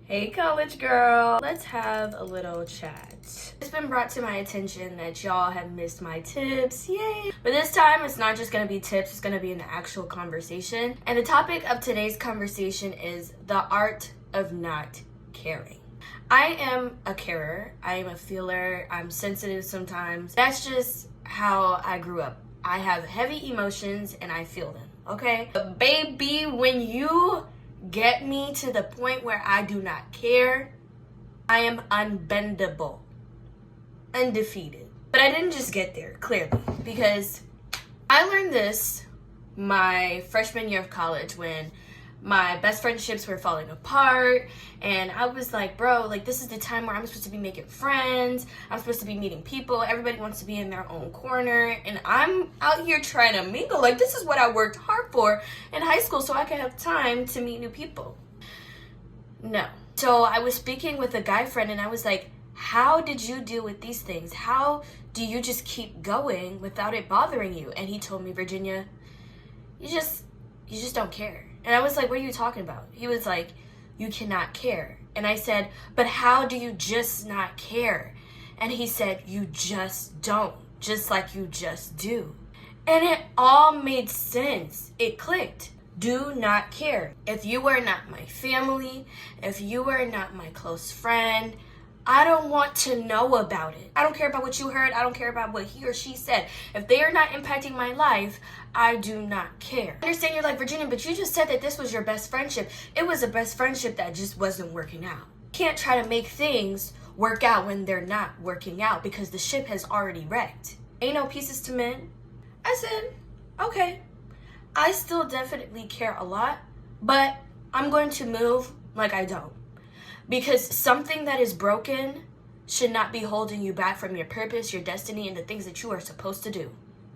Hey college girl, let's have a little chat. It's been brought to my attention that y'all have missed my tips, yay! But this time it's not just gonna be tips, it's gonna be an actual conversation. And the topic of today's conversation is the art of not caring. I am a carer, I am a feeler, I'm sensitive sometimes. That's just how I grew up. I have heavy emotions and I feel them, okay? But baby, when you get me to the point where I do not care, I am unbendable, undefeated. But I didn't just get there, clearly, because I learned this my freshman year of college when my best friendships were falling apart, and I was like, bro, like this is the time where I'm supposed to be making friends, I'm supposed to be meeting people, everybody wants to be in their own corner, and I'm out here trying to mingle. Like, this is what I worked hard for in high school so I could have time to meet new people. No. So I was speaking with a guy friend and I was like, how did you deal with these things? How do you just keep going without it bothering you? And he told me, Virginia, you just don't care. And I was like, what are you talking about? He was like, you cannot care. And I said, but how do you just not care? And he said, you just don't, just like you just do. And it all made sense. It clicked. Do not care. If you are not my family, if you are not my close friend, I don't want to know about it. I don't care about what you heard. I don't care about what he or she said. If they are not impacting my life, I do not care. I understand you're like, Virginia, but you just said that this was your best friendship. It was a best friendship that just wasn't working out. You can't try to make things work out when they're not working out because the ship has already wrecked. Ain't no pieces to mend. I said, okay. I still definitely care a lot, but I'm going to move like I don't. Because something that is broken should not be holding you back from your purpose, your destiny, and the things that you are supposed to do.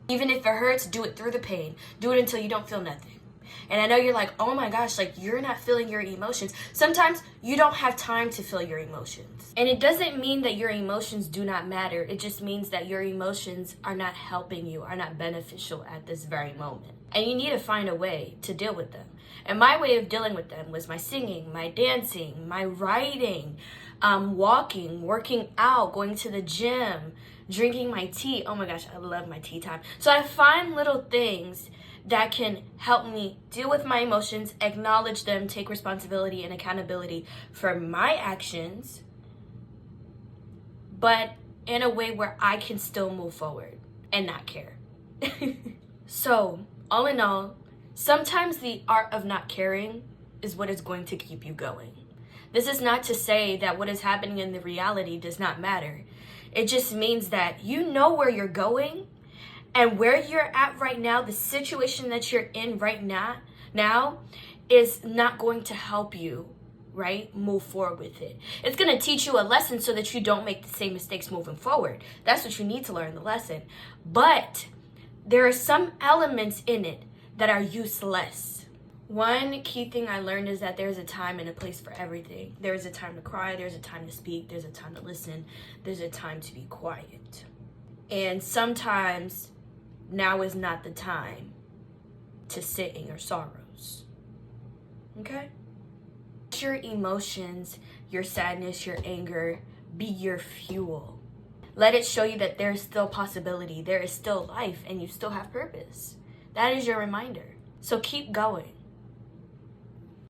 Even if it hurts, do it through the pain. Do it until you don't feel nothing. And I know you're like, oh my gosh, like you're not feeling your emotions. Sometimes you don't have time to feel your emotions. And it doesn't mean that your emotions do not matter. It just means that your emotions are not helping you, are not beneficial at this very moment. And you need to find a way to deal with them. And my way of dealing with them was my singing, my dancing, my writing, walking, working out, going to the gym, drinking my tea. Oh my gosh, I love my tea time. So I find little things that can help me deal with my emotions, acknowledge them, take responsibility and accountability for my actions, but in a way where I can still move forward and not care. So, all in all, sometimes the art of not caring is what is going to keep you going. This is not to say that what is happening in the reality does not matter. It just means that you know where you're going, and where you're at right now, the situation that you're in right now is not going to help you, right, move forward with it. It's going to teach you a lesson so that you don't make the same mistakes moving forward. That's what you need to learn, the lesson. But there are some elements in it that are useless. One key thing I learned is that there's a time and a place for everything. There's a time to cry, there's a time to speak, there's a time to listen, there's a time to be quiet. And sometimes now is not the time to sit in your sorrows. Okay? Let your emotions, your sadness, your anger be your fuel. Let it show you that there's still possibility, there is still life, and you still have purpose. That is your reminder. So keep going.